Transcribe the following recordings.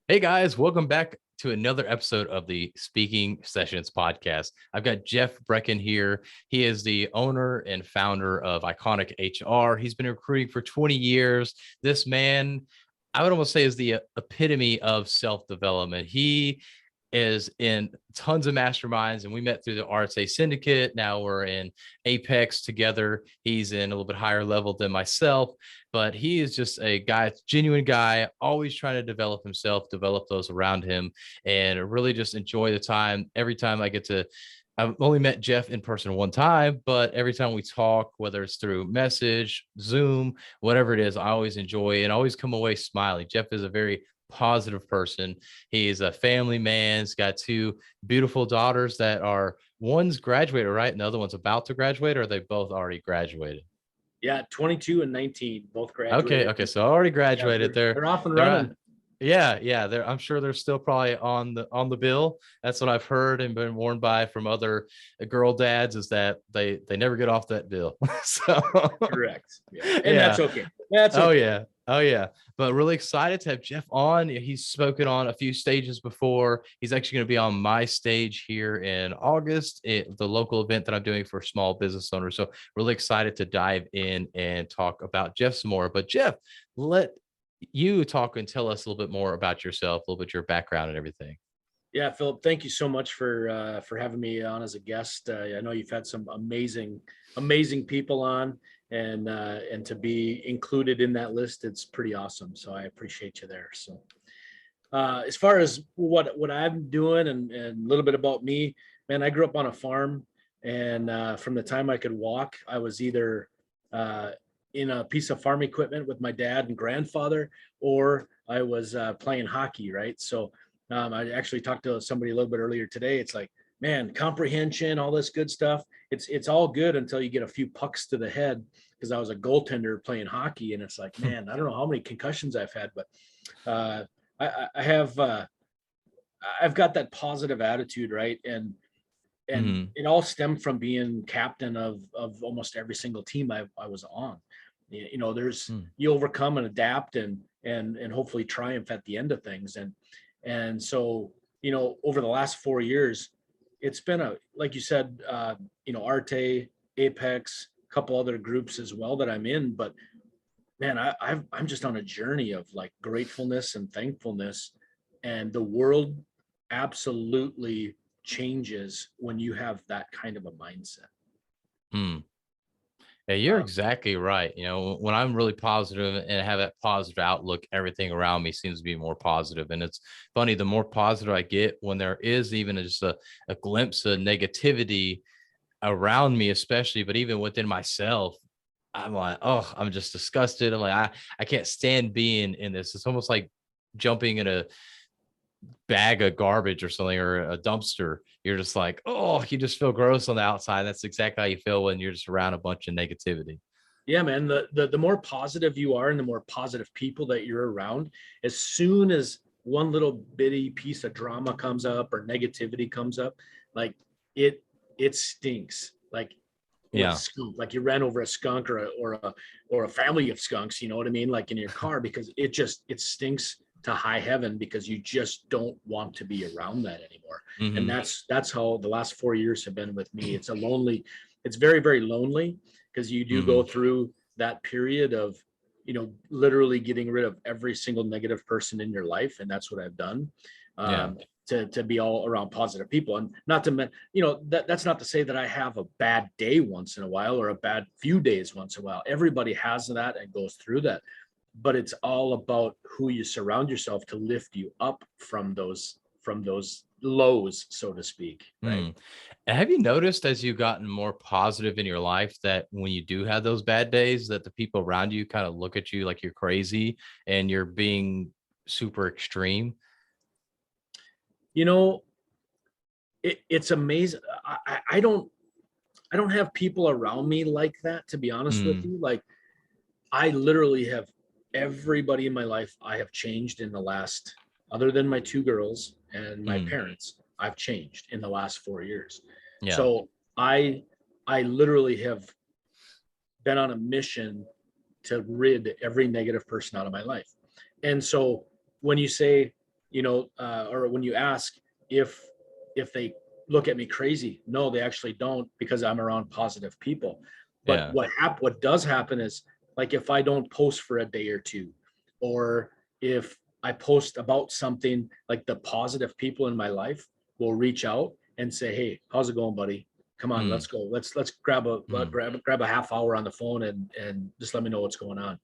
Hey guys, welcome back to another episode of the Speaking Sessions podcast. I've got Jeff Brekken here. He is the owner and founder of Iconic HR. He's been recruiting for 20 years. This man, I would almost say, is the epitome of self-development. He is in tons of masterminds, and we met through the RSA Syndicate. Now we're in Apex together. He's in a little bit higher level than myself, but he is just a guy, genuine guy, always trying to develop himself, develop those around him, and really just enjoy the time. Every time I get to, I've only met Jeff in person one time, but every time we talk, whether it's through message, Zoom, whatever it is, I always enjoy and always come away smiling. Jeff is a very positive person. He's a family man. He's got two beautiful daughters that are, one's graduated, right? And the other one's about to graduate, or are they both already graduated? Yeah, 22 and 19 both Okay, graduated. okay. So already Yeah, graduated. they're off and They're running. yeah. They're, I'm sure they're still probably on the bill. That's what I've heard and been warned by from other girl dads, is that they never get off that bill. So Correct. Yeah, and yeah. that's okay. That's Oh okay. yeah. Oh yeah. But really excited to have Jeff on. He's spoken on a few stages before. He's actually going to be on my stage here in August, the local event that I'm doing for small business owners. So really excited to dive in and talk about Jeff some more. But Jeff, let you talk and tell us a little bit more about yourself, a little bit your background and everything. Yeah, Philip, thank you so much for having me on as a guest. I know you've had some amazing people on, and to be included in that list, it's pretty awesome. So I appreciate you there. So as far as what I'm doing and a little bit about me, man, I grew up on a farm, and from the time I could walk, I was either uh, in a piece of farm equipment with my dad and grandfather, or I was playing hockey. Right. So I actually talked to somebody a little bit earlier today. It's like, man, comprehension, all this good stuff. It's all good until you get a few pucks to the head. Because I was a goaltender playing hockey, and it's like, man, I don't know how many concussions I've had, but uh, I have I've got that positive attitude, right? And Mhm. it all stemmed from being captain of almost every single team I was on. There's, Mm. you overcome and adapt and hopefully triumph at the end of things. And so, over the last 4 years, it's been a, like you said, Arte, Apex, a couple other groups as well that I'm in, but man, I'm just on a journey of like gratefulness and thankfulness, and the world absolutely changes when you have that kind of a mindset. Mm. Yeah, you're Uh, exactly right. When I'm really positive and have that positive outlook, everything around me seems to be more positive. And it's funny, the more positive I get, when there is even just a glimpse of negativity around me, especially, but even within myself, I'm like, oh, I'm just disgusted. I'm like, I can't stand being in this. It's almost like jumping in a bag of garbage or something, or a dumpster. You're just like, oh, you just feel gross on the outside. That's exactly how you feel when you're just around a bunch of negativity. yeah, man, the more positive you are and the more positive people that you're around, as soon as one little bitty piece of drama comes up or negativity comes up, like it it stinks. Like Yeah. skunk, like you ran over a skunk or a family of skunks, you know what I mean? Like in your car, because it stinks to high heaven, because you just don't want to be around that anymore. And Hmm. that's how the last 4 years have been with me. It's very, very lonely, because you do go Hmm. through that period of, literally getting rid of every single negative person in your life. And that's what I've done. Yeah. To be all around positive people, and not to that's not to say that I have a bad day once in a while or a bad few days once in a while. Everybody has that and goes through that, but it's all about who you surround yourself to lift you up from those lows, so to speak, right? Mm. And have you noticed, as you've gotten more positive in your life, that when you do have those bad days, that the people around you kind of look at you like you're crazy and you're being super extreme? you know it's amazing. I don't have people around me like that, to be honest with Mm. you. Like, I literally have everybody in my life I have changed in the last, other than my two girls and my Mm. parents, I've changed in the last 4 years. Yeah. So I literally have been on a mission to rid every negative person out of my life. And so when you say, or when you ask if they look at me crazy, no, they actually don't, because I'm around positive people. But Yeah. what does happen is, like, if I don't post for a day or two, or if I post about something, like, the positive people in my life will reach out and say, "Hey, how's it going, buddy? Come on, let's Mm, go. Let's grab a mm. grab a half hour on the phone and just let me know what's going on."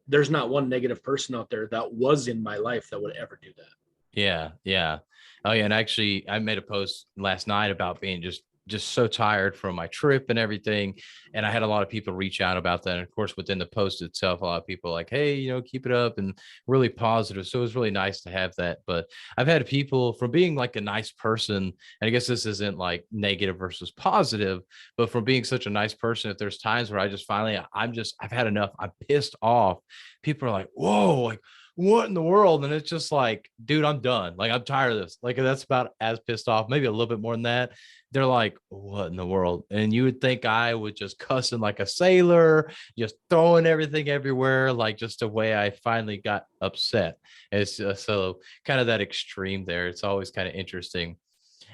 There's not one negative person out there that was in my life that would ever do that. Yeah, yeah. Oh yeah, and actually I made a post last night about being just so tired from my trip and everything. And I had a lot of people reach out about that. And of course, within the post itself, a lot of people like, hey, keep it up, and really positive. So it was really nice to have that. But I've had people from being like a nice person, and I guess this isn't like negative versus positive, but from being such a nice person, if there's times where I just finally I've had enough, I'm pissed off. People are like, whoa, like what in the world? And it's just like, dude, I'm done. Like, I'm tired of this. Like, that's about as pissed off, maybe a little bit more than that. They're like, what in the world? And you would think I would just cussing like a sailor, just throwing everything everywhere, like just the way I finally got upset. It's so kind of that extreme there. It's always kind of interesting.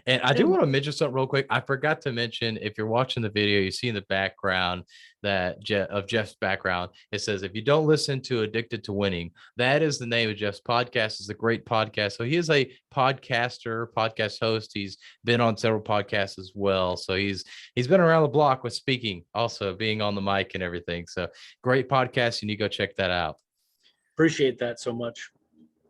And I do And want to mention something real quick. I forgot to mention, if you're watching the video, you see in the background that of Jeff's background, it says, if you don't listen to Addicted to Winning, that is the name of Jeff's podcast. It's a great podcast. So he is a podcaster, podcast host. He's been on several podcasts as well. So he's been around the block with speaking, also being on the mic and everything. So great podcast. You need to go check that out. appreciate that so much.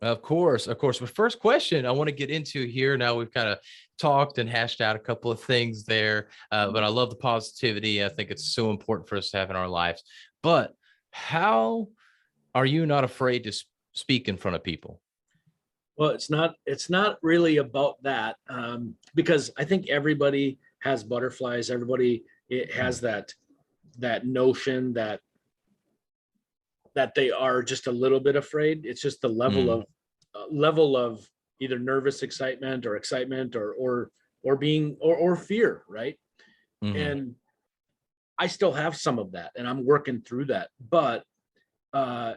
Of course, of course. But first question I want to get into here. Now we've kind of talked and hashed out a couple of things there, but I love the positivity. I think it's so important for us to have in our lives. But how are you not afraid to speak in front of people? Well, it's not really about that, because I think everybody has butterflies. Everybody, it Mm, has that notion that they are just a little bit afraid. It's just the mm, level of either nervous excitement, or being or fear, right? mm, And I still have some of that, and I'm working through that. But uh,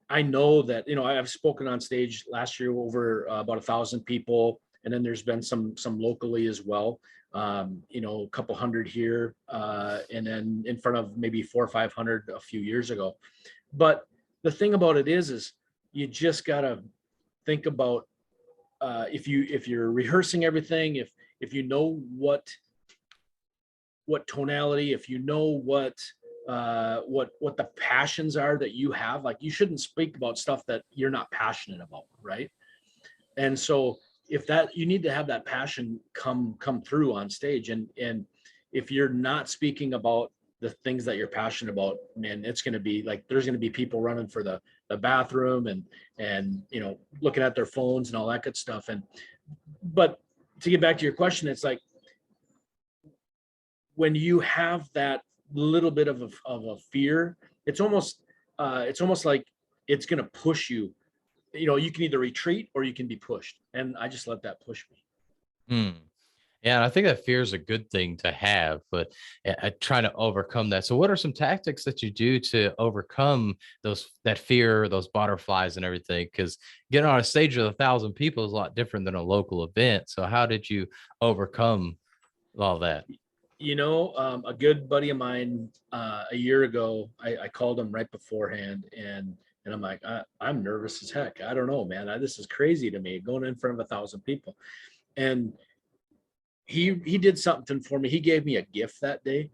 I know that, I've spoken on stage last year over about 1,000 people, and then there's been some locally as well. A couple hundred here, and then in front of maybe 400 or 500 a few years ago. But the thing about it is you just gotta think about, if you're rehearsing everything, if you know what tonality, if you know what the passions are that you have, like, you shouldn't speak about stuff that you're not passionate about, right? And so, if that, you need to have that passion come through on stage, and if you're not speaking about the things that you're passionate about, man, it's going to be like, there's going to be people running for the bathroom, and looking at their phones and all that good stuff. But to get back to your question, it's like, when you have that little bit of a fear, it's almost like it's going to push you. You can either retreat or you can be pushed, and I just let that push me. mm. Yeah, and I think that fear is a good thing to have, but trying to overcome that. So, what are some tactics that you do to overcome that fear, those butterflies, and everything? Because getting on a stage with 1,000 people is a lot different than a local event. So, how did you overcome all that? A good buddy of mine, a year ago, I called him right beforehand, and I'm like, I'm nervous as heck. I don't know, man. This is crazy to me, going in front of 1,000 people. And he did something for me. He gave me a gift that day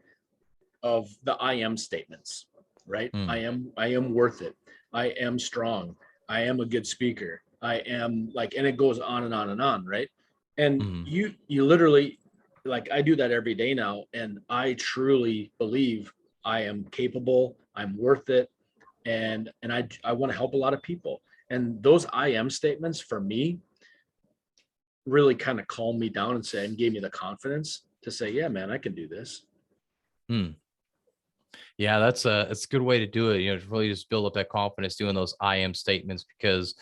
of the I am statements, right? I Mm, am I am worth it. I am strong. I am a good speaker. I am, like, and it goes on and on and on, right? And mm, you literally, like, I do that every day now, and I truly believe I am capable, I'm worth it, and I want to help a lot of people. And those I am statements for me really kind of calmed me down and gave me the confidence to say, yeah, man, I can do this. mm. Yeah, that's a good way to do it. To really just build up that confidence doing those I am statements, because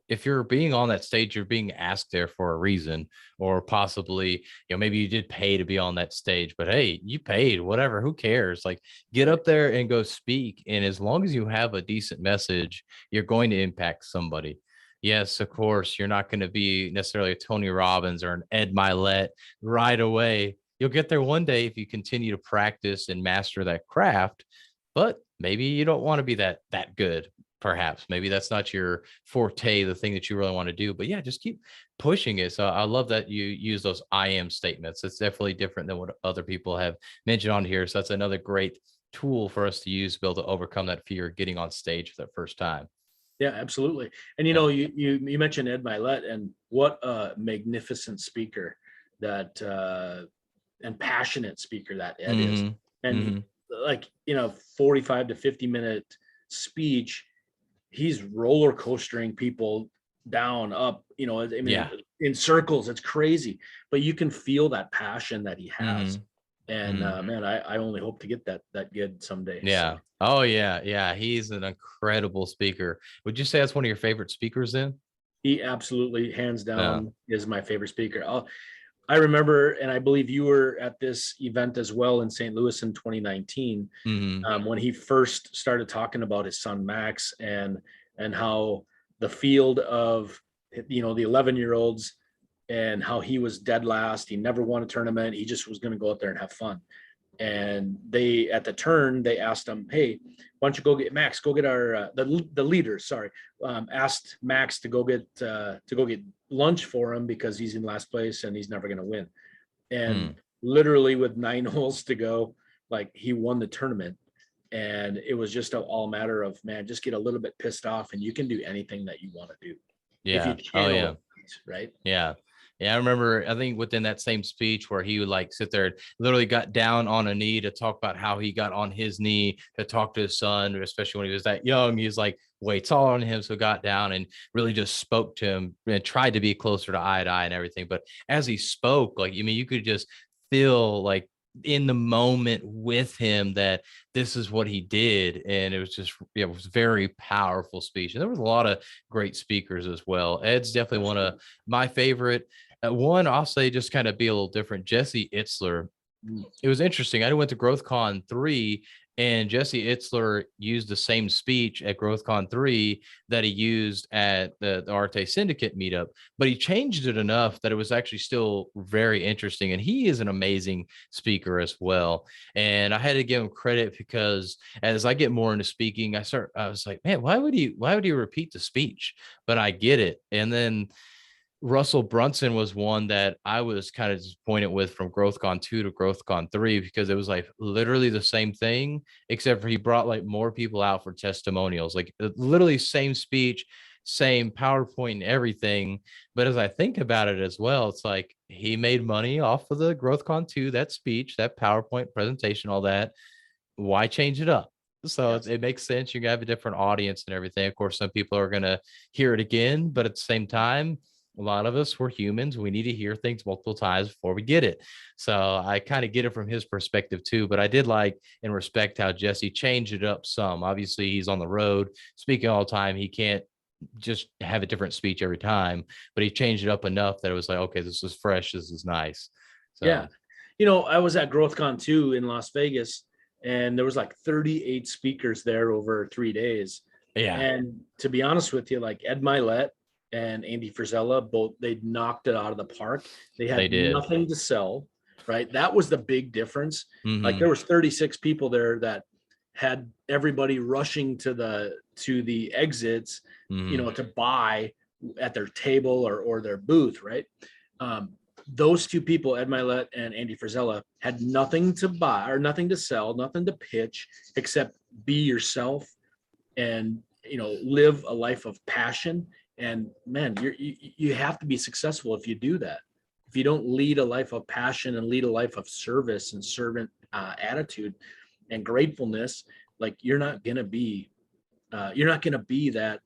if you're being on that stage, you're being asked there for a reason, or possibly, maybe you did pay to be on that stage, but hey, you paid, whatever, who cares? Like, get Right. up there and go speak. And as long as you have a decent message, you're going to impact somebody. Yes, of course. You're not going to be necessarily a Tony Robbins or an Ed Milet right away. You'll get there one day if you continue to practice and master that craft. But maybe you don't want to be that good. Perhaps maybe that's not your forte, the thing that you really want to do. But yeah, just keep pushing it. So I love that you use those I am statements. It's definitely different than what other people have mentioned on here. So that's another great tool for us to use to be able to overcome that fear of getting on stage for that first time. Yeah, absolutely. And you Yeah. know, you mentioned Ed Milet, and what a magnificent speaker that and passionate speaker that Ed is. Hmm. And Hmm. like, 45 to 50-minute speech, he's roller coastering people down, up, I mean, Yeah. in circles. It's crazy, but you can feel that passion that he has. Hmm. And Hmm. man, I only hope to get that good someday. So Yeah. Oh yeah. Yeah. He's an incredible speaker. Would you say that's one of your favorite speakers then? he absolutely, hands Yeah. down, is my favorite speaker. I remember, and I believe you were at this event as well in St. Louis in 2019, Hmm. when he first started talking about his son Max, and how the field of, the 11-year-olds, and how he was dead last. He never won a tournament. He just was going to go out there and have fun. And they, at the turn, they asked him, "Hey, why don't you go get Max? Go get our the leaders." Sorry, asked Max to go get lunch for him because he's in last place and he's never going to win. And Mm. literally with 9 holes to go, like, he won the tournament. And it was just all matter of, man, just get a little bit pissed off and you can do anything that you want to do if you Yeah. Oh channel yeah. it right. Yeah. Yeah. I remember, I think within that same speech where he would like sit there, literally got down on a knee to talk about how he got on his knee to talk to his son, especially when he was that young. He was like way taller than him. So got down and really just spoke to him and tried to be closer to eye and everything. But as he spoke, like, I mean, you could just feel like in the moment with him that this is what he did. And it was just, yeah, it was very powerful speech. And there was a lot of great speakers as well. Ed's definitely one of Absolutely. my favorite. One, I'll say, just kind of be a little different. Jesse Itzler. Mm. It was interesting. I went to GrowthCon 3, and Jesse Itzler used the same speech at GrowthCon 3 that he used at the Arte Syndicate meetup, but he changed it enough that it was actually still very interesting. And he is an amazing speaker as well. And I had to give him credit because as I get more into speaking, I was like, man, why would he repeat the speech? But I get it. And then Russell Brunson was one that I was kind of disappointed with from GrowthCon 2 to GrowthCon 3 because it was like literally the same thing, except for he brought like more people out for testimonials, like literally same speech, same PowerPoint and everything. But as I think about it as well, it's like he made money off of the GrowthCon 2, that speech, that PowerPoint presentation, all that. Why change it up? So Yes. it makes sense. You have a different audience and everything. Of course, some people are going to hear it again, but at the same time, a lot of us, we're humans. We need to hear things multiple times before we get it. So I kind of get it from his perspective too. But I did like and respect how Jesse changed it up some. Obviously, he's on the road speaking all the time. He can't just have a different speech every time, but he changed it up enough that it was like, okay, this is fresh. This is nice. Yeah. So, I was at GrowthCon 2 in Las Vegas, and there was like 38 speakers there over 3 days. yeah, And to be honest with you, like Ed Milet and Andy Frisella, both, they knocked it out of the park. They they had did. nothing to sell, right? That was the big difference. Like, Hmm. there was 36 people there that had everybody rushing to the exits, Hmm. to buy at their table or their booth, right? Um, those two people, Ed Milet and Andy Frisella, had nothing to buy or nothing to sell, nothing to pitch except be yourself and live a life of passion. And man, you have to be successful if you do that. If you don't lead a life of passion and lead a life of service and servant attitude and gratefulness, like, you're not gonna be that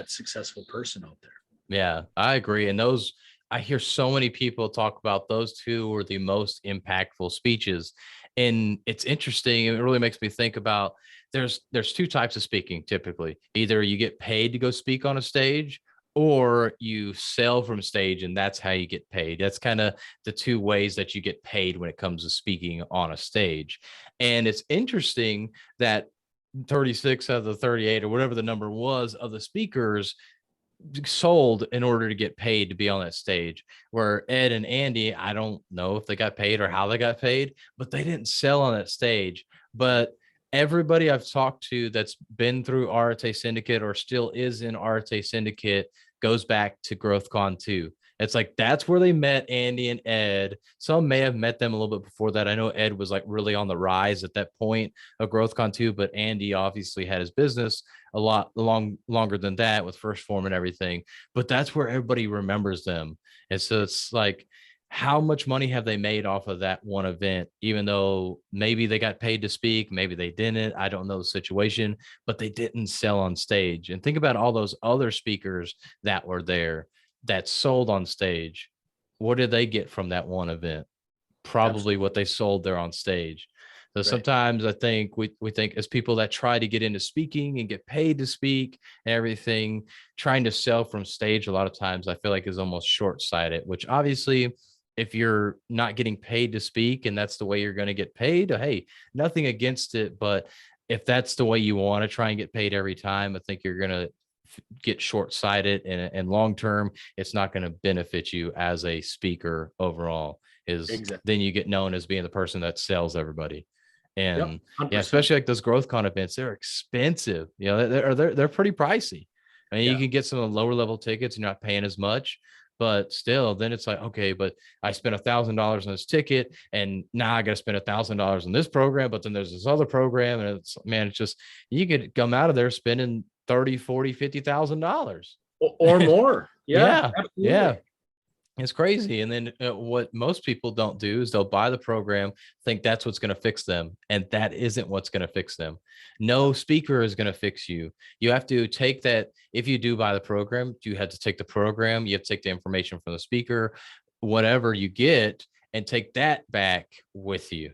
successful person out there. Yeah, I agree. And those, I hear so many people talk about those two were the most impactful speeches. And it's interesting. It really makes me think about there's two types of speaking typically. Either you get paid to go speak on a stage or you sell from stage and that's how you get paid. That's kind of the two ways that you get paid when it comes to speaking on a stage. And it's interesting that 36 of the 38 or whatever the number was of the speakers sold in order to get paid to be on that stage. Where Ed and Andy, I don't know if they got paid or how they got paid, but they didn't sell on that stage. But everybody I've talked to that's been through RTA Syndicate or still is in RTA Syndicate goes back to GrowthCon 2. It's like that's where they met Andy and Ed. Some may have met them a little bit before that. I know Ed was like really on the rise at that point of GrowthCon 2, but Andy obviously had his business a lot longer than that with First Form and everything. But that's where everybody remembers them. And so it's like, how much money have they made off of that one event, even though maybe they got paid to speak, maybe they didn't, I don't know the situation, but they didn't sell on stage. And think about all those other speakers that were there that sold on stage. What did they get from that one event? Probably Absolutely. what they sold there on stage. So Right. sometimes I think we think as people that try to get into speaking and get paid to speak and everything, trying to sell from stage a lot of times I feel like is almost short-sighted, which obviously if you're not getting paid to speak and that's the way you're going to get paid, hey, nothing against it. But if that's the way you want to try and get paid every time, I think you're going to get short-sighted, and long term it's not going to benefit you as a speaker overall. Is Exactly. then you get known as being the person that sells everybody. And Yep, yeah, 100%. especially like those GrowthCon events, they're expensive. You know, they're pretty pricey. I mean, Yeah. you can get some lower level tickets, you're not paying as much, but still, then it's like, okay, but I spent $1,000 on this ticket, and now I got to spend $1,000 on this program. But then there's this other program, and it's, man, it's just, you could come out of there spending 30, 40, $50,000. Or more. Yeah, Yeah, absolutely. yeah. It's crazy. And then what most people don't do is they'll buy the program, think that's what's going to fix them. And that isn't what's going to fix them. No speaker is going to fix you. You have to take that. If you do buy the program, you have to take the program, you have to take the information from the speaker, whatever you get, and take that back with you.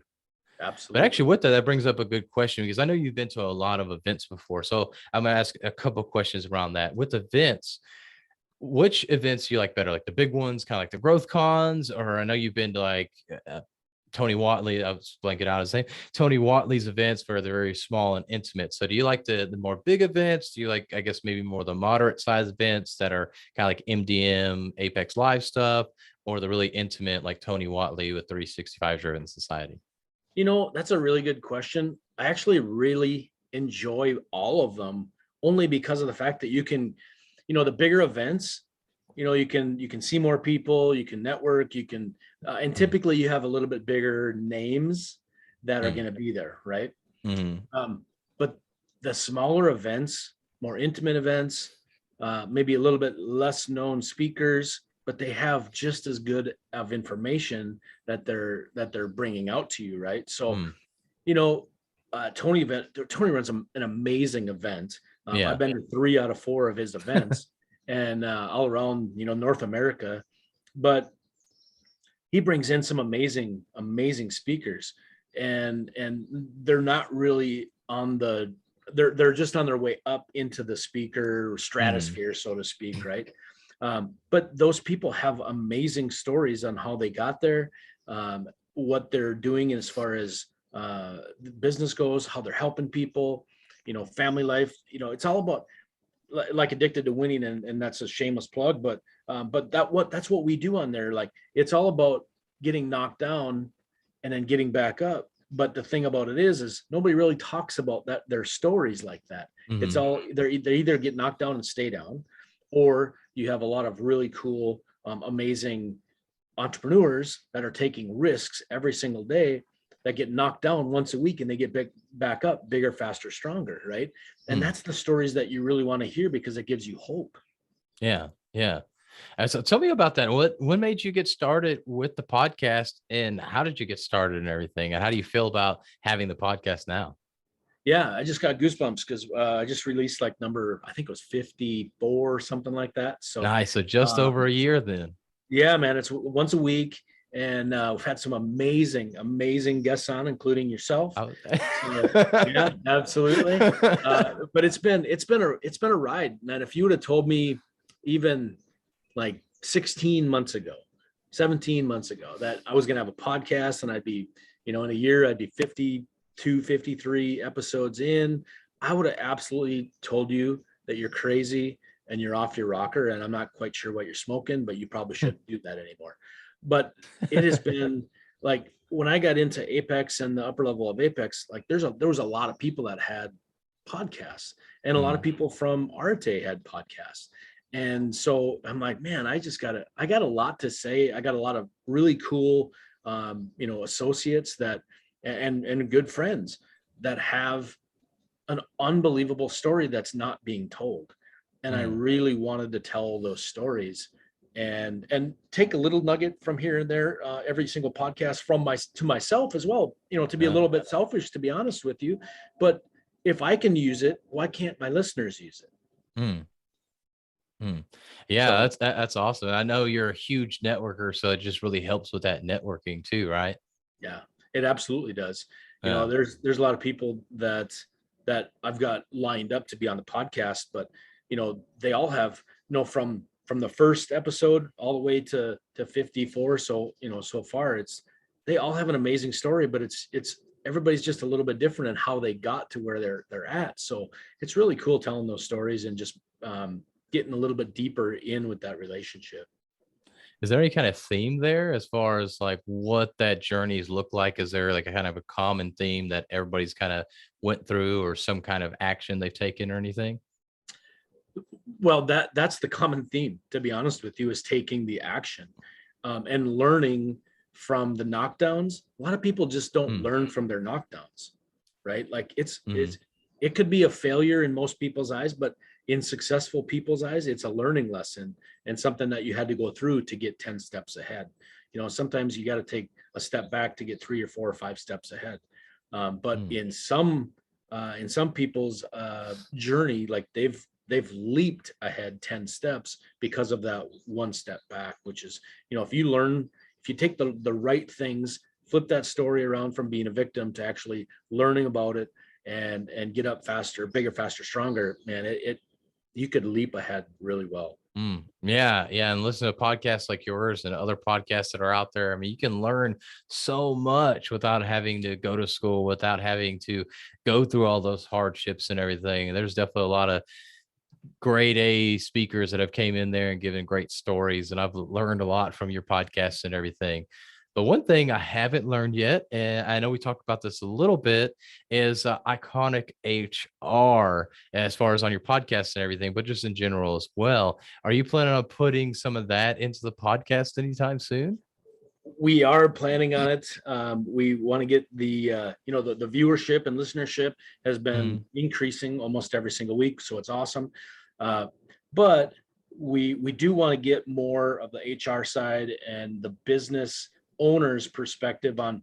But Absolutely. actually, with that, that brings up a good question, because I know you've been to a lot of events before. So I'm going to ask a couple of questions around that. With events, which events do you like better? Like the big ones, kind of like the growth cons, or I know you've been to like Tony Watley, I was blanking out his name, Tony Watley's events where they're very small and intimate. So do you like the more big events? Do you like, I guess, maybe more the moderate size events that are kind of like MDM, Apex Live stuff, or the really intimate like Tony Watley with 365 Driven Society? You know, that's a really good question. I actually really enjoy all of them, only because of the fact that you can, the bigger events, you can see more people, you can network, you can, and typically you have a little bit bigger names that are going to be there, right? Mm-hmm. But the smaller events, more intimate events, maybe a little bit less known speakers, but they have just as good of information that they're bringing out to you, right? So, Mm. you know, Tony runs an amazing event. Yeah. I've been to 3 out of 4 of his events, and all around North America. But he brings in some amazing speakers, and they're not really on the they're just on their way up into the speaker stratosphere, so to speak, right? But those people have amazing stories on how they got there, what they're doing as far as business goes, how they're helping people, family life. It's all about, like Addicted to Winning, and that's a shameless plug, but that's what we do on there. Like, it's all about getting knocked down and then getting back up. But the thing about it is nobody really talks about their stories like that. It's Mm-hmm. all, they either get knocked down and stay down, or you have a lot of really cool, amazing entrepreneurs that are taking risks every single day, that get knocked down once a week and they get back up bigger, faster, stronger, right? And Mm. that's the stories that you really want to hear, because it gives you hope. Yeah. Yeah. So tell me about that. When made you get started with the podcast, and how did you get started and everything? And how do you feel about having the podcast now? Yeah, I just got goosebumps because I just released like number, I think it was 54 or something like that. So Nice. So just uh, over a year then. yeah, man, it's once a week. And we've had some amazing guests on, including yourself. I So yeah, absolutely. But it's been a ride, man. If you would have told me even like 16 months ago, 17 months ago, that I was going to have a podcast and I'd be, in a year, I'd be 52, 53 episodes in, I would have absolutely told you that you're crazy, and you're off your rocker, and I'm not quite sure what you're smoking, but you probably shouldn't do that anymore. But it has been like when I got into Apex and the upper level of Apex, like there was a lot of people that had podcasts, and a lot of people from Arte had podcasts. And so I'm like, man, I got a lot to say. I got a lot of really cool, associates and good friends that have an unbelievable story that's not being told. And I really wanted to tell those stories and take a little nugget from here and there, every single podcast to myself as well, to be a little bit selfish, to be honest with you. But if I can use it, why can't my listeners use it? Yeah, So, that's awesome. I know you're a huge networker, so it just really helps with that networking too, right? yeah, it absolutely does. Yeah. There's a lot of people that I've got lined up to be on the podcast, but they all have, from the first episode all the way to 54. So, so far they all have an amazing story, but it's everybody's just a little bit different in how they got to where they're at. So it's really cool telling those stories and just getting a little bit deeper in with that relationship. Is there any kind of theme there as far as like what that journeys look like? Is there like a kind of a common theme that everybody's kind of went through, or some kind of action they've taken or anything? Well, that's the common theme, to be honest with you, is taking the action, and learning from the knockdowns. A lot of people just don't learn from their knockdowns, right? Like it could be a failure in most people's eyes, but in successful people's eyes, it's a learning lesson and something that you had to go through to get 10 steps ahead. Sometimes you got to take a step back to get 3 or 4 or 5 steps ahead. But in some people's journey, like they've leaped ahead 10 steps because of that one step back, which is, if you take the right things, flip that story around from being a victim to actually learning about it and get up faster, bigger, faster, stronger, man, you could leap ahead really well. Yeah. Yeah. And listen to podcasts like yours and other podcasts that are out there. I mean, you can learn so much without having to go to school, without having to go through all those hardships and everything. And there's definitely a lot of grade A speakers that have came in there and given great stories. And I've learned a lot from your podcasts and everything. But one thing I haven't learned yet, and I know we talked about this a little bit, is iconic HR, as far as on your podcast and everything, but just in general as well. Are you planning on putting some of that into the podcast anytime soon? We are planning on it. We want to get the viewership and listenership has been increasing almost every single week, so it's awesome. But we do want to get more of the HR side and the business owner's perspective on.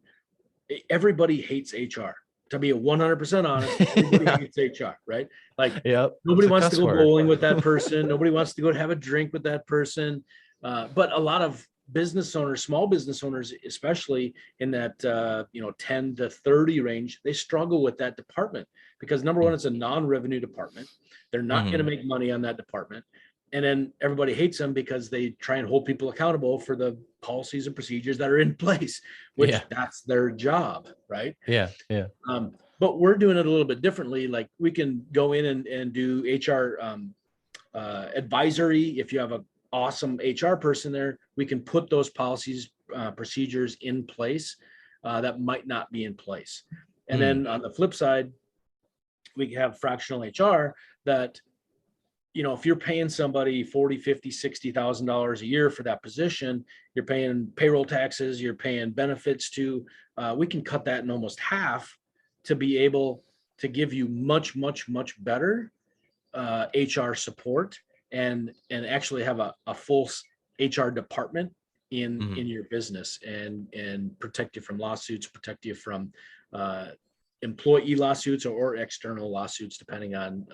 Everybody hates HR. To be 100% honest, everybody hates HR, right? Like, Yep. nobody It's a wants to cuss go word. bowling with that person. Nobody wants to go have a drink with that person. But a lot of business owners, small business owners, especially in that 10 to 30 range, they struggle with that department because, number one, it's a non-revenue department. They're not going to make money on that department. And then everybody hates them because they try and hold people accountable for the policies and procedures that are in place, which that's their job, right? Yeah. Yeah. But we're doing it a little bit differently. Like, we can go in and do HR advisory. If you have an awesome HR person there, we can put those policies, procedures in place that might not be in place. And then on the flip side, we have fractional HR that, if you're paying somebody 40, 50, $60,000 a year for that position, you're paying payroll taxes, you're paying benefits to, we can cut that in almost half to be able to give you much, much, much better HR support and actually have a full HR department in your business and protect you from lawsuits, protect you from employee lawsuits or external lawsuits, depending on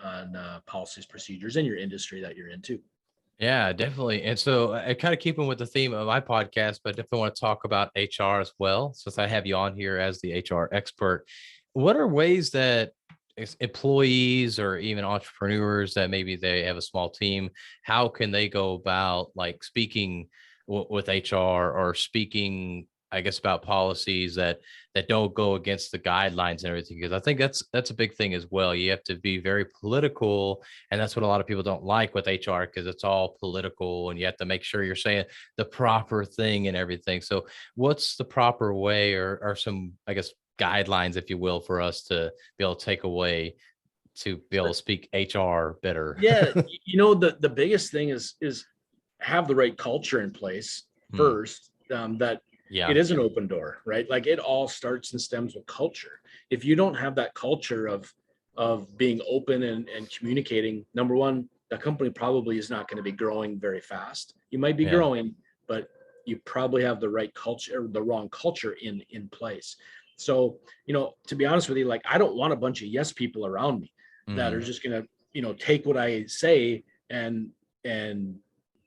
policies, procedures in your industry that you're into. Yeah, definitely. And so I kind of keeping with the theme of my podcast, but definitely want to talk about HR as well, since I have you on here as the HR expert. What are ways that employees or even entrepreneurs that maybe they have a small team, how can they go about like speaking with HR or speaking I guess, about policies that don't go against the guidelines and everything. Because I think that's a big thing as well. You have to be very political, and that's what a lot of people don't like with HR, because it's all political, and you have to make sure you're saying the proper thing and everything. So, what's the proper way, or some, I guess, guidelines, if you will, for us to be able to take away to be able to speak HR better? Yeah, the biggest thing is have the right culture in place Hmm. first. That it Yeah. is an open door, right? Like it all starts and stems with culture. If you don't have that culture of being open and communicating, number one, the company probably is not going to be growing very fast. You might be Yeah. growing, but you probably have the right culture or the wrong culture in place. So, to be honest with you, like I don't want a bunch of yes people around me that are Mm. just going to take what I say and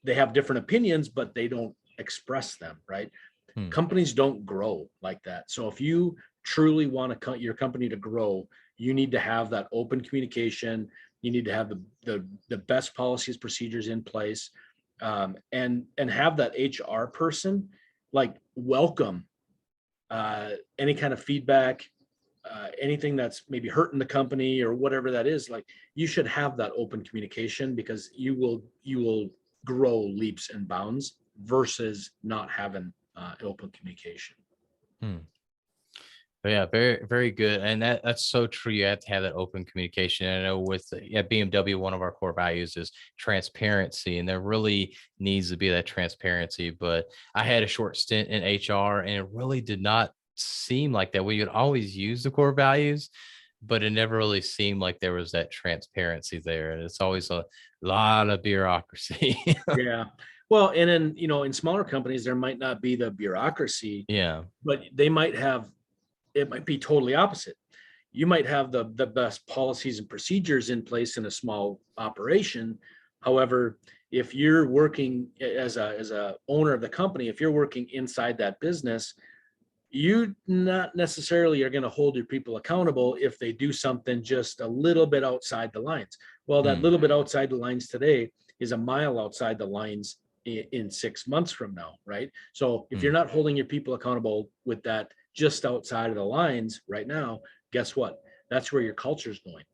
they have different opinions, but they don't express them, right? Hmm. Companies don't grow like that. So if you truly want to your company to grow, you need to have that open communication. You need to have the best policies, procedures in place, and have that HR person like welcome any kind of feedback, anything that's maybe hurting the company or whatever that is. Like you should have that open communication because you will grow leaps and bounds versus not having open communication. Hmm. But yeah, very, very good. And that's so true. You have to have that open communication. And I know with BMW, one of our core values is transparency, and there really needs to be that transparency. But I had a short stint in HR, and it really did not seem like that. We would always use the core values, but it never really seemed like there was that transparency there. And it's always a lot of bureaucracy. Yeah. Well, and then, in smaller companies, there might not be the bureaucracy, Yeah. but it might be totally opposite. You might have the best policies and procedures in place in a small operation. However, if you're working as a owner of the company, if you're working inside that business, you not necessarily are going to hold your people accountable if they do something just a little bit outside the lines. Well, that Mm. little bit outside the lines today is a mile outside the lines in 6 months from now, right? So if you're Mm. not holding your people accountable with that just outside of the lines right now, guess what? That's where your culture is going.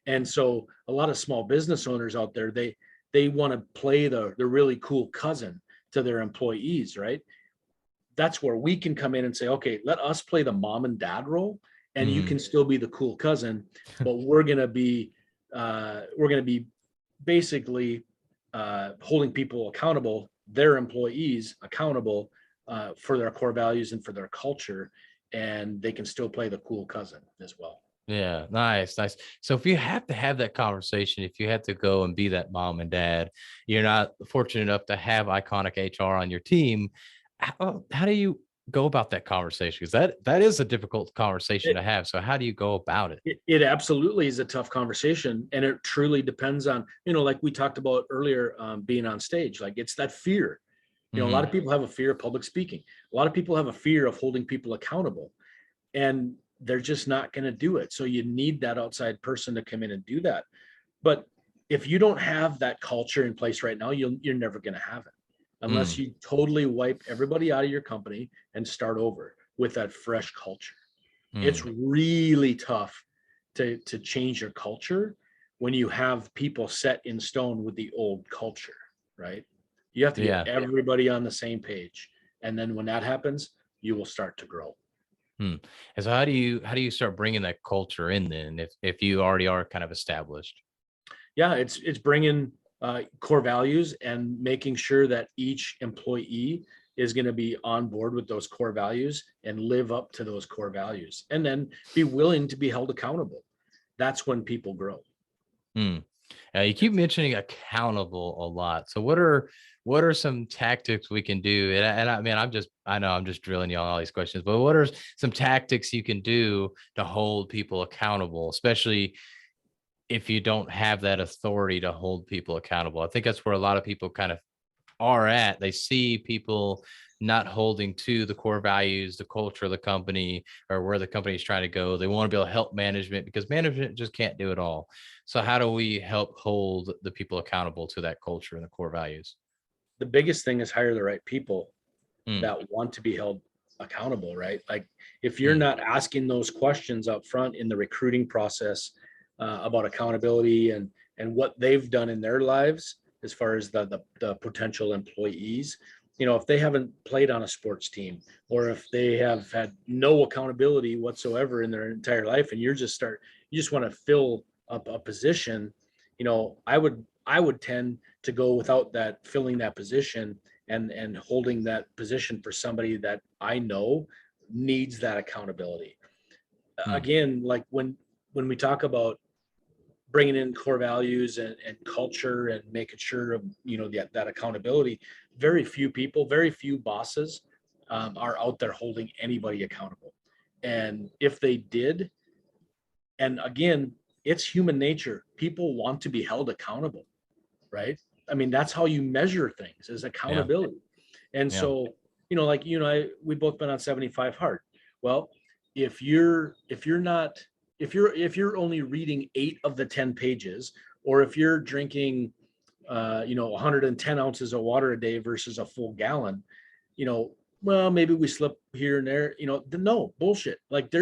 And so a lot of small business owners out there, they want to play the really cool cousin to their employees, right? That's where we can come in and say, okay, let us play the mom and dad role, and you Mm. can still be the cool cousin, but we're gonna be basically holding people accountable, their employees accountable for their core values and for their culture, and they can still play the cool cousin as well. Yeah, nice, nice. So if you have to have that conversation, if you have to go and be that mom and dad, you're not fortunate enough to have iconic HR on your team. How do you go about that conversation? Because that is a difficult conversation It, to have. So how do you go about it? it absolutely is a tough conversation, and it truly depends on, like we talked about earlier, being on stage. Like it's that fear. A lot Hmm. of people have a fear of public speaking. A lot of people have a fear of holding people accountable, and they're just not going to do it. So you need that outside person to come in and do that. But if you don't have that culture in place right now, you're never going to have it unless Mm. you totally wipe everybody out of your company and start over with that fresh culture. It's Mm. really tough to change your culture when you have people set in stone with the old culture, right? You have to get Yeah. everybody on the same page. And then when that happens, you will start to grow. Hmm. And so how do you start bringing that culture in then if you already are kind of established? Yeah, it's bringing core values and making sure that each employee is going to be on board with those core values and live up to those core values, and then be willing to be held accountable. That's when people grow. Hmm. You keep mentioning accountable a lot. So what are some tactics we can do? And I mean, I know I'm just drilling you on all these questions, but what are some tactics you can do to hold people accountable, especially if you don't have that authority to hold people accountable? I think that's where a lot of people kind of are at. They see people not holding to the core values, the culture of the company, or where the company is trying to go. They want to be able to help management because management just can't do it all. So how do we help hold the people accountable to that culture and the core values? The biggest thing is hire the right people Mm. that want to be held accountable, right? Like if you're not asking those questions up front in the recruiting process about accountability and what they've done in their lives as far as the potential employees, if they haven't played on a sports team, or if they have had no accountability whatsoever in their entire life, and you just want to fill up a position, I would tend to go without that, filling that position and holding that position for somebody that I know needs that accountability. Again, like when we talk about bringing in core values and culture and making sure of that accountability, very few people, very few bosses are out there holding anybody accountable. And if they did, and again, it's human nature, people want to be held accountable, right? I mean, that's how you measure things, is Yeah. accountability. And Yeah. so, like you and I, we both been on 75 hard. Well, if you're only reading 8 of the 10 pages, or if you're drinking 110 ounces of water a day versus a full gallon, well, maybe we slip here and there, no bullshit. Like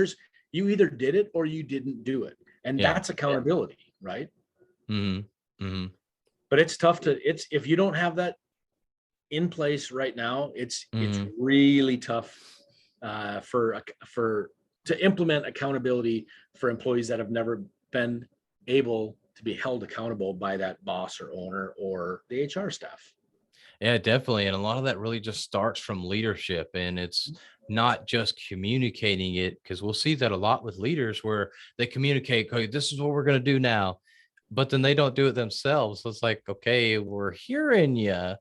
you either did it or you didn't do it. And Yeah. that's accountability, right? Mm-hmm. Mm-hmm. But it's tough if you don't have that in place right now, it's really tough to implement accountability for employees that have never been able to be held accountable by that boss or owner or the HR staff. Yeah, definitely. And a lot of that really just starts from leadership, and it's not just communicating it, because we'll see that a lot with leaders where they communicate, okay, this is what we're going to do now, but then they don't do it themselves. So it's like, okay, we're hearing you,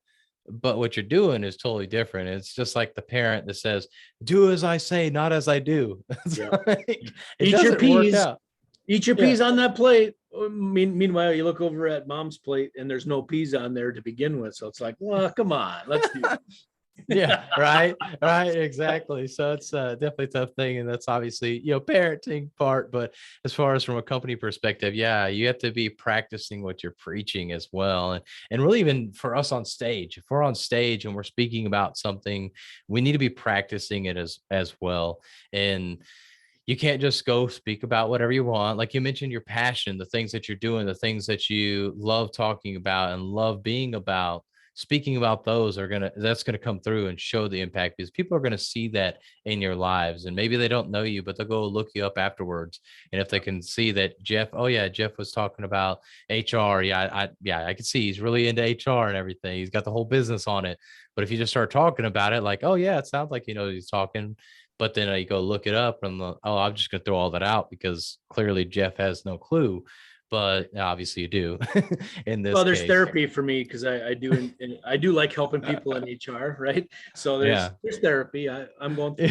but what you're doing is totally different. It's just like the parent that says, do as I say, not as I do. Yeah. Like, it Eat your doesn't work peas. out. Eat your Yeah. peas on that plate. Meanwhile, you look over at mom's plate and there's no peas on there to begin with. So it's like, well, come on, let's do it. Yeah, right, exactly. So it's definitely a tough thing, and that's obviously parenting part. But as far as from a company perspective, yeah, you have to be practicing what you're preaching as well, and really even for us on stage, if we're on stage and we're speaking about something, we need to be practicing it as well. And you can't just go speak about whatever you want. Like you mentioned, your passion, the things that you're doing, the things that you love talking about and love being about, speaking about those that's gonna come through and show the impact, because people are gonna see that in your lives. And maybe they don't know you, but they'll go look you up afterwards. And if they can see that Jeff, oh yeah, Jeff was talking about HR. Yeah, I can see he's really into HR and everything. He's got the whole business on it. But if you just start talking about it, like, oh yeah, it sounds like he's talking. But then you go look it up and I'm just going to throw all that out because clearly Jeff has no clue. But obviously you do in this Well, there's case. therapy for me because I do like helping people in HR, right? So there's therapy. I'm going through.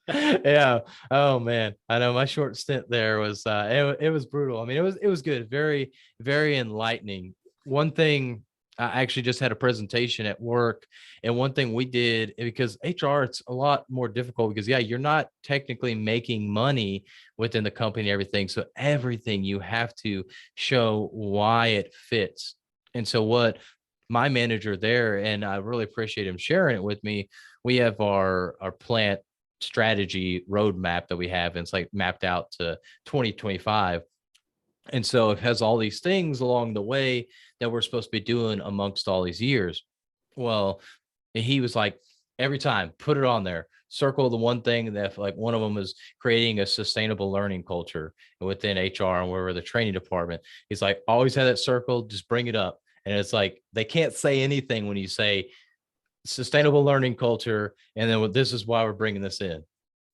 Yeah. Oh man, I know my short stint there was it was brutal. I mean, it was good, very very enlightening. One thing, I actually just had a presentation at work, and one thing we did, because HR, it's a lot more difficult because yeah, you're not technically making money within the company and everything, so everything you have to show why it fits. And so what my manager there, and I really appreciate him sharing it with me, we have our plant strategy roadmap that we have, and it's like mapped out to 2025. And so it has all these things along the way that we're supposed to be doing amongst all these years. Well, he was like, every time, put it on there, circle the one thing that, like, one of them is creating a sustainable learning culture within HR and wherever the training department. He's like, always have that circled, just bring it up. And it's like, they can't say anything when you say sustainable learning culture, and then this is why we're bringing this in.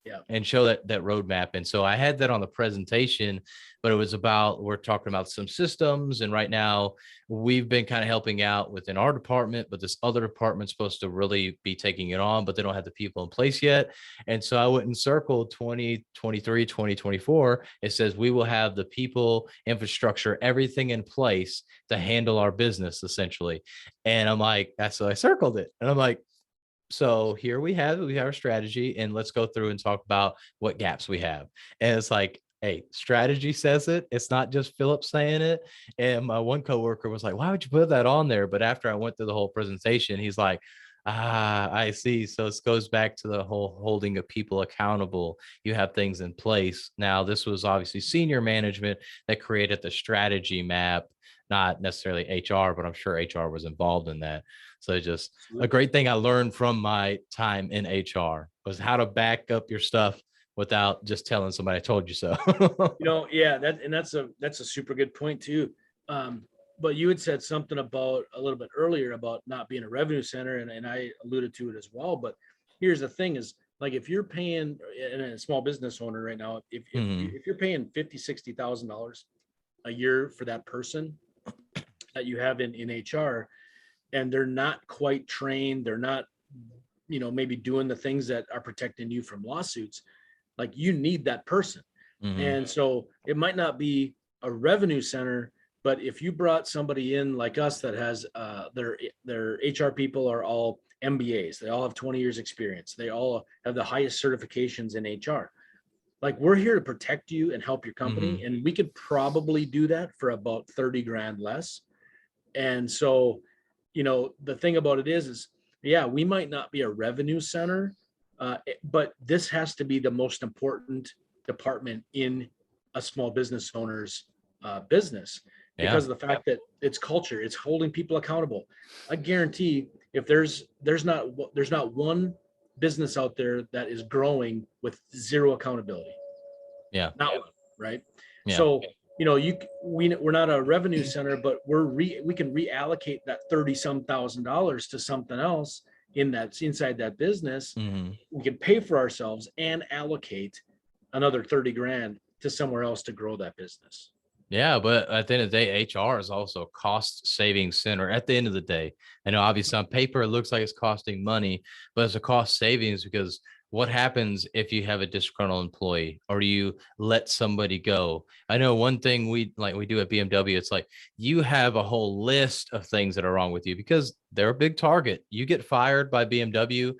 Yeah. And show that roadmap. And so I had that on the presentation, but it was about, we're talking about some systems. And right now we've been kind of helping out within our department, but this other department's supposed to really be taking it on, but they don't have the people in place yet. And so I went and circled 2023, 2024. It says we will have the people, infrastructure, everything in place to handle our business essentially. And I'm like, so I circled it, and I'm like, so here we have our strategy, and let's go through and talk about what gaps we have. And it's like, hey, strategy says it. It's not just Philip saying it. And my one coworker was like, why would you put that on there? But after I went through the whole presentation, he's like, Ah, I see. So it goes back to the whole holding of people accountable. You have things in place. Now, this was obviously senior management that created the strategy map, not necessarily HR, but I'm sure HR was involved in that. So just a Absolutely. great thing I learned from my time in HR was how to back up your stuff without just telling somebody I told you so. Yeah, that's a super good point too. Um, but you had said something about a little bit earlier about not being a revenue center, and I alluded to it as well. But here's the thing: is like if you're paying and a small business owner right now, Mhm. if you're paying $50,000-$60,000 a year for that person that you have in HR, and they're not quite trained, they're not maybe doing the things that are protecting you from lawsuits, like you need that person. Mhm. And so it might not be a revenue center, but if you brought somebody in like us that has their HR people are all MBAs, they all have 20 years experience, they all have the highest certifications in HR. Like we're here to protect you and help your company, Mhm. and we could probably do that for about 30 grand less. And so, the thing about it is yeah, we might not be a revenue center, but this has to be the most important department in a small business owner's business, Yeah. because of the fact that it's culture, it's holding people accountable. I guarantee if there's not one business out there that is growing with zero accountability. Yeah. Not one, right? Yeah. So, we're not a revenue center, but we can reallocate that 30 some $1,000 to something else inside that business. Mhm. We can pay for ourselves and allocate another 30 grand to somewhere else to grow that business. Yeah, but at the end of the day, HR is also a cost saving center. At the end of the day, I know obviously on paper it looks like it's costing money, but it's a cost savings because what happens if you have a disgruntled employee or you let somebody go? I know one thing we do at BMW, it's like you have a whole list of things that are wrong with you because they're a big target. You get fired by BMW,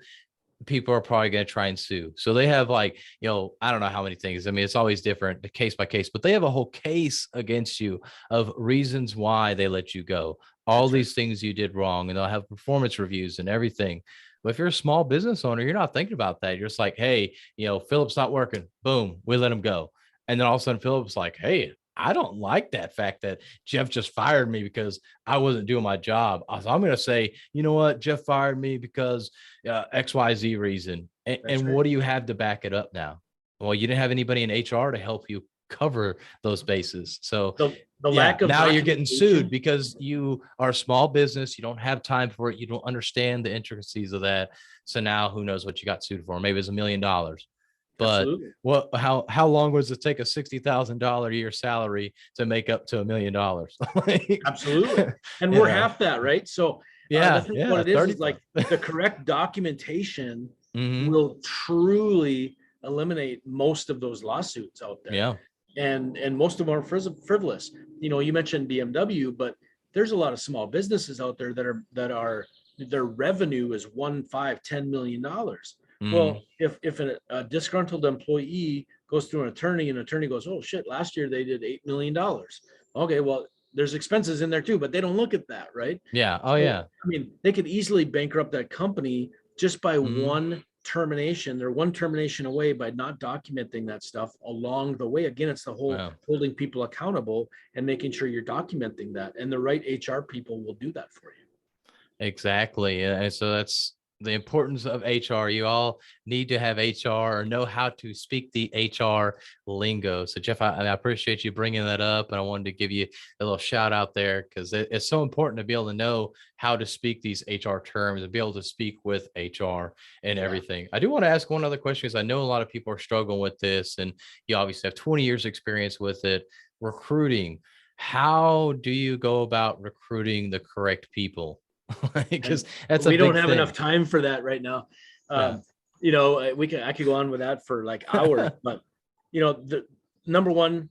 people are probably going to try and sue. So they have like, I don't know how many things. I mean, it's always different case by case, but they have a whole case against you of reasons why they let you go. All That's right. these things you did wrong, and they'll have performance reviews and everything. But if you're a small business owner, you're not thinking about that. You're just like, hey, Philip's not working. Boom, we let him go. And then all of a sudden, Philip's like, hey, I don't like that fact that Jeff just fired me because I wasn't doing my job. So I'm going to say, you know what? Jeff fired me because XYZ reason. And, That's and right. what do you have to back it up now? Well, you didn't have anybody in HR to help you cover those bases. So, The yeah, lack of now you're getting sued documentation. because you are a small business. You don't have time for it. You don't understand the intricacies of that. So now who knows what you got sued for? Maybe it's $1 million. But Absolutely. how long was it take a $60,000 a year salary to make up to $1 million? Like, Absolutely. And you we're know, half that, right? So the yeah, thing about yeah, it is 30. like the correct documentation Mm-hmm. will truly eliminate most of those lawsuits out there. Yeah. And most of them are frivolous. You mentioned BMW, but there's a lot of small businesses out there that are their revenue is 1, 5, $10 million. Mm-hmm. Well, if a disgruntled employee goes through an attorney and an attorney goes, oh shit, last year they did $8 million. Okay, well, there's expenses in there too, but they don't look at that, right? Yeah. Oh, So yeah. I mean, they could easily bankrupt that company just by Mm-hmm. one termination. They're one termination away by not documenting that stuff along the way. Again, it's the whole Wow. holding people accountable and making sure you're documenting that. And the right HR people will do that for you. Exactly. And so that's the importance of HR. You all need to have HR or know how to speak the HR lingo. So, Jeff, I appreciate you bringing that up. And I wanted to give you a little shout out there because it's so important to be able to know how to speak these HR terms and be able to speak with HR and Yeah. everything. I do want to ask one other question because I know a lot of people are struggling with this, and you obviously have 20 years experience with it. Recruiting. How do you go about recruiting the correct people? And Because that's a we don't big have enough thing. time for that right now. Yeah. I could go on with that for like hours, but the number one,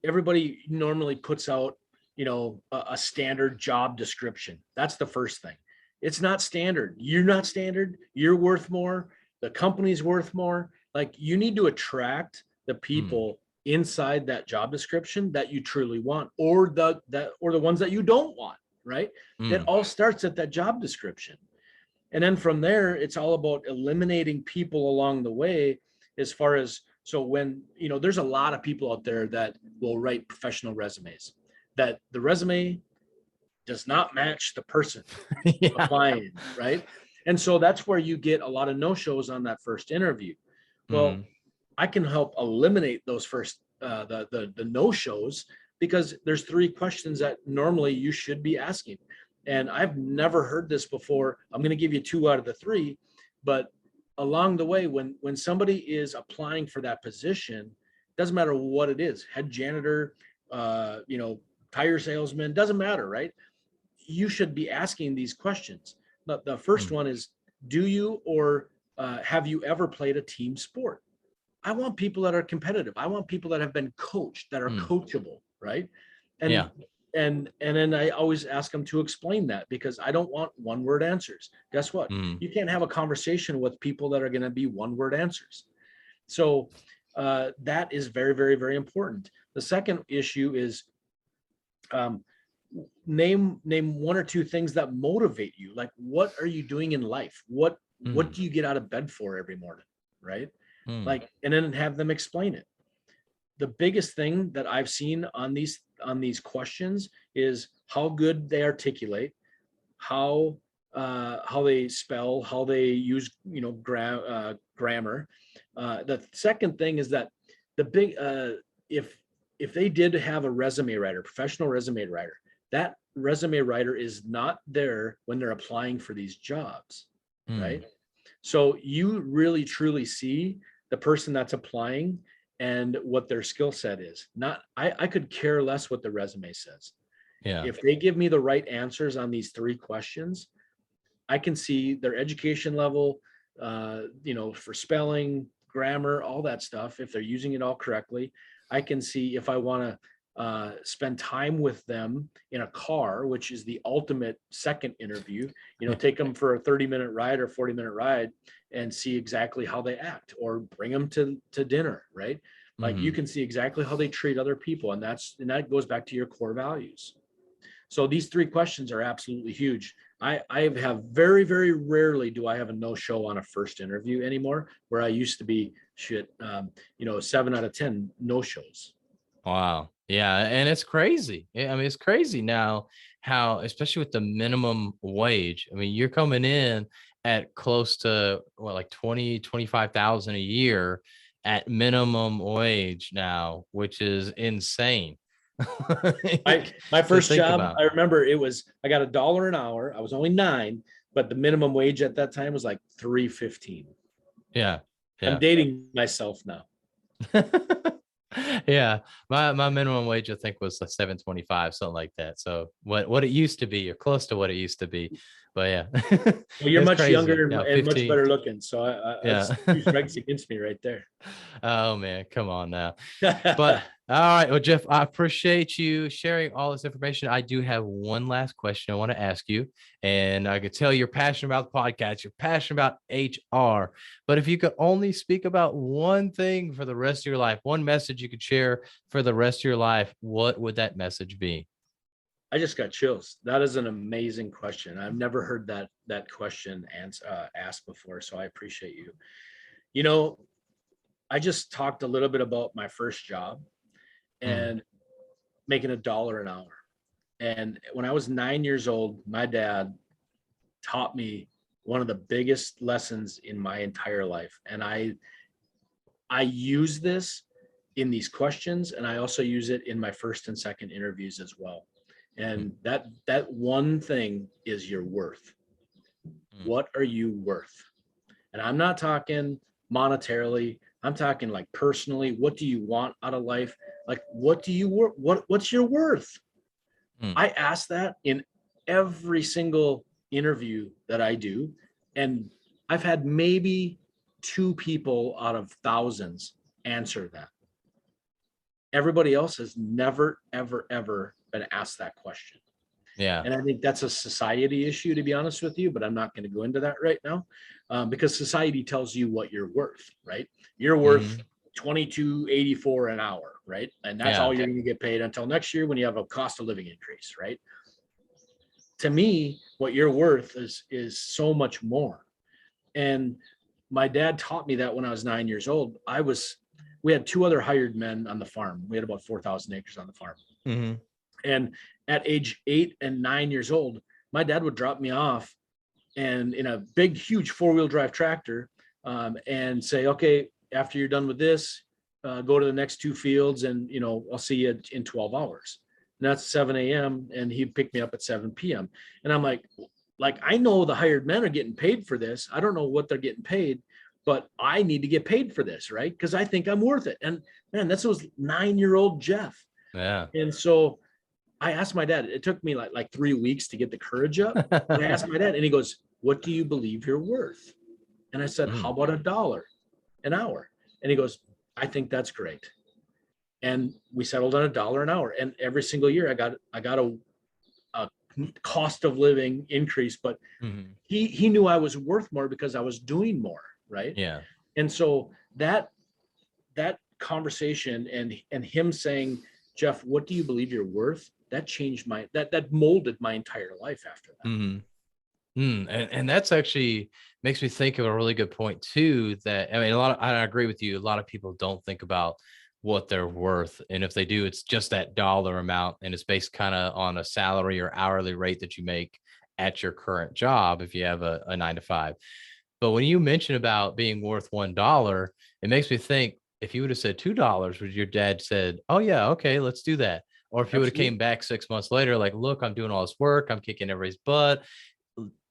everybody normally puts out, a standard job description. That's the first thing. It's not standard. You're not standard. You're worth more. The company's worth more. Like you need to attract the Hmm. people inside that job description that you truly want, or the ones that you don't want, right? It Mm. all starts at that job description. And then from there, it's all about eliminating people along the way. As far as, so when, there's a lot of people out there that will write professional resumes, that the resume does not match the person Yeah. applying, right? And so that's where you get a lot of no-shows on that first interview. Well, I can help eliminate those first the no-shows, because there's 3 questions that normally you should be asking. And I've never heard this before. I'm going to give you 2 out of the 3, but along the way, when somebody is applying for that position, doesn't matter what it is, head janitor, tire salesman, doesn't matter, right? You should be asking these questions. But the first one is, do you or have you ever played a team sport? I want people that are competitive. I want people that have been coached, that are coachable, right? And Yeah. and then I always ask them to explain that, because I don't want one-word answers. Guess what? You can't have a conversation with people that are going to be one-word answers. So that is very, very, very important. The second issue is name 1 or 2 things that motivate you. Like, what are you doing in life? What do you get out of bed for every morning, right? Like, and then have them explain it. The biggest thing that I've seen on these questions is how good they articulate, how they spell, how they use grammar. The second thing is that the big if they did have a resume writer, professional resume writer, that resume writer is not there when they're applying for these jobs, right? So you really truly see the person that's applying and what their skill set is. Not, I could care less what the resume says. Yeah. If they give me the right answers on these 3 questions, I can see their education level, for spelling, grammar, all that stuff. If they're using it all correctly, I can see if I want to spend time with them in a car, which is the ultimate second interview, take them for a 30-minute ride or 40-minute ride and see exactly how they act, or bring them to dinner, right? Like, you can see exactly how they treat other people. And that goes back to your core values. So these 3 questions are absolutely huge. I have very, very rarely do I have a no-show on a first interview anymore, where I used to be 7 out of 10 no-shows. Wow. Yeah. And it's crazy. I mean, it's crazy now how, especially with the minimum wage, I mean, you're coming in at close to like 25,000 a year at minimum wage now, which is insane. My To first think job, about. I remember I got $1 an hour. I was only 9, but the minimum wage at that time was like $3.15. Yeah. I'm Yeah. dating myself now. Yeah, my minimum wage I think was like 7.25, something like that. So what it used to be, or close to what it used to be, but yeah, Well, you're it's much crazy younger now. and much 15, better looking, so that's yeah. 2 strikes against me right there. Oh man, come on now. But all right, well, Jeff, I appreciate you sharing all this information. I do have one last question I want to ask you, and I could tell you're passionate about the podcast. You're passionate about HR, but if you could only speak about one thing for the rest of your life, one message you could share for the rest of your life, what would that message be? I just got chills. That is an amazing question. I've never heard that question asked before, so I appreciate you. I just talked a little bit about my first job and making $1 an hour. And when I was 9 years old, my dad taught me one of the biggest lessons in my entire life. And I use this in these questions, and I also use it in my first and second interviews as well. And that one thing is your worth. What are you worth? And I'm not talking monetarily. I'm talking like personally. What do you want out of life? Like, what do you work? What's your worth? I ask that in every single interview that I do. And I've had maybe 2 people out of thousands answer that. Everybody else has never, ever, ever been asked that question. Yeah. And I think that's a society issue, to be honest with you, but I'm not going to go into that right now, because society tells you what you're worth, right? You're worth $22.84 an hour, right? And that's all Yeah. you're going to get paid until next year when you have a cost of living increase, right? to me, what you're worth is so much more. And my dad taught me that when I was 9 years old. We had two other hired men on the farm. We had about 4,000 acres on the farm. Mm-hmm. And at age 8 and 9 years old, my dad would drop me off and in a big, huge 4-wheel drive tractor, and say, okay, after you're done with this, go to the next two fields and, I'll see you in 12 hours. And that's 7 a.m. And he'd pick me up at 7 p.m. And I'm like, I know the hired men are getting paid for this. I don't know what they're getting paid, but I need to get paid for this, right? Because I think I'm worth it. And man, this was 9-year-old Jeff. Yeah. And so I asked my dad, it took me like 3 weeks to get the courage up. And I asked my dad and he goes, what do you believe you're worth? And I said, how about $1 an hour? And he goes, I think that's great. And we settled on $1 an hour. And every single year I got a cost of living increase, but he knew I was worth more because I was doing more. Right. Yeah. And so that conversation and him saying, Jeff, what do you believe you're worth? That changed that molded my entire life after that. Mm-hmm. And that's actually makes me think of a really good point too, that, I mean, I agree with you. A lot of people don't think about what they're worth. And if they do, it's just that dollar amount. And it's based kind of on a salary or hourly rate that you make at your current job, if you have a 9 to 5. But when you mention about being worth $1, it makes me think, if you would have said $2, would your dad said, oh yeah, okay, let's do that? Or if you would have came back 6 months later, like, look, I'm doing all this work, I'm kicking everybody's butt,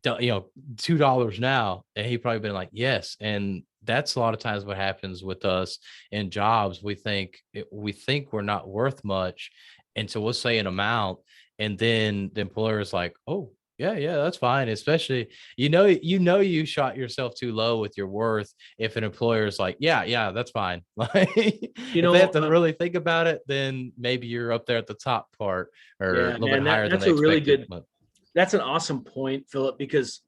$2 now. And he probably been like, yes. And that's a lot of times what happens with us in jobs. We think we're not worth much. And so we'll say an amount, and then the employer is like, oh, yeah, that's fine. Especially, you shot yourself too low with your worth. If an employer is like, yeah, that's fine. Like, if they have to really think about it, then maybe you're up there at the top part, or a little bit higher than they expected. That's an awesome point, Philip, because,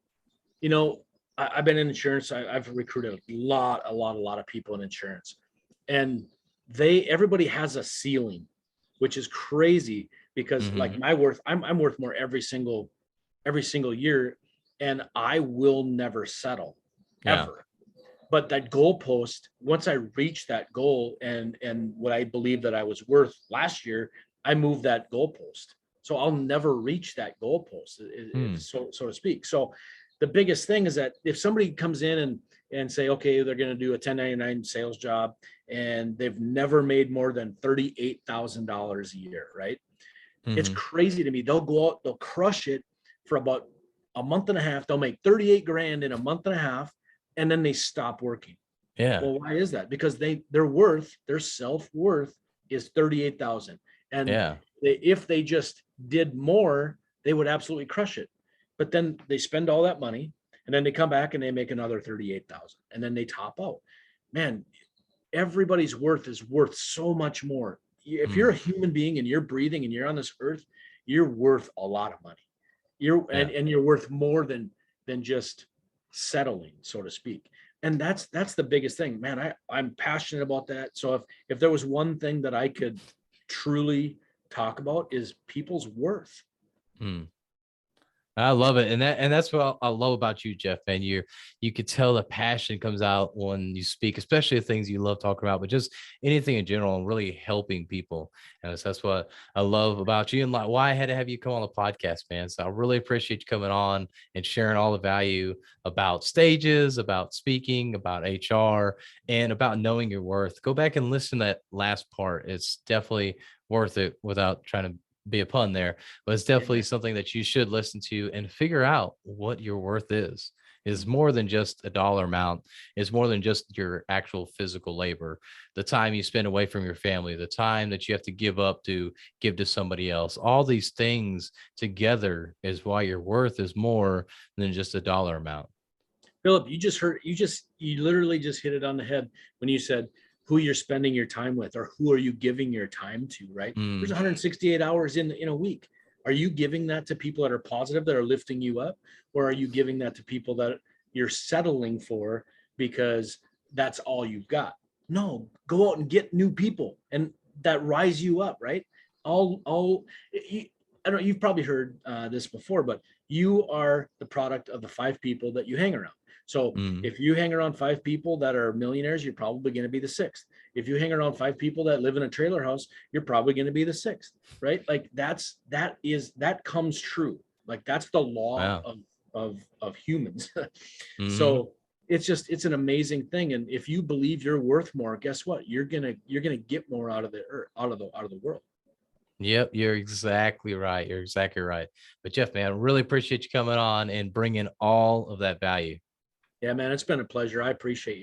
I've been in insurance. I've recruited a lot of people in insurance, and everybody has a ceiling, which is crazy because like my worth, I'm worth more every single year, and I will never settle ever. But that goalpost, once I reach that goal and what I believe that I was worth last year, I moved that goalpost. So I'll never reach that goalpost, so to speak. So the biggest thing is that if somebody comes in and say, okay, they're going to do a 1099 sales job and they've never made more than $38,000 a year, right? It's crazy to me. They'll go out, they'll crush it for about a month and a half. They'll make 38 grand in a month and a half, and then they stop working. Yeah. Well, why is that? Because their self-worth is 38,000. And if they just did more, they would absolutely crush it. But then they spend all that money, and then they come back and they make another 38,000, and then they top out. Man, everybody's worth is worth so much more. If you're a human being and you're breathing and you're on this earth, you're worth a lot of money. And you're worth more than just settling, so to speak. And that's the biggest thing, man. I'm passionate about that. So if there was one thing that I could truly talk about, is people's worth. I love it. And that's what I love about you, Jeff, man. You could tell the passion comes out when you speak, especially the things you love talking about, but just anything in general, and really helping people. And that's what I love about you, and like why I had to have you come on the podcast, man. So I really appreciate you coming on and sharing all the value about stages, about speaking, about HR, and about knowing your worth. Go back and listen to that last part. It's definitely worth it, without trying to be a pun there, but it's definitely something that you should listen to and figure out what your worth is more than just a dollar amount. Is more than just your actual physical labor, the time you spend away from your family, the time that you have to give up to give to somebody else. All these things together is why your worth is more than just a dollar amount. Philip, you literally just hit it on the head when you said who you're spending your time with, or who are you giving your time to, right? There's 168 hours in a week. Are you giving that to people that are positive, that are lifting you up? Or are you giving that to people that you're settling for because that's all you've got? No, go out and get new people and that rise you up, right? I don't know, you've probably heard this before, but you are the product of the 5 people that you hang around. So Mm, if you hang around 5 people that are millionaires, you're probably going to be the sixth. If you hang around 5 people that live in a trailer house, you're probably going to be the sixth, right? Like that comes true. Like that's the law wow. of humans. Hmm. So it's an amazing thing. And if you believe you're worth more, guess what? You're gonna get more out of the earth, out of the world. Yep, you're exactly right. You're exactly right. But Jeff, man, really appreciate you coming on and bringing all of that value. Yeah, man, it's been a pleasure. I appreciate you.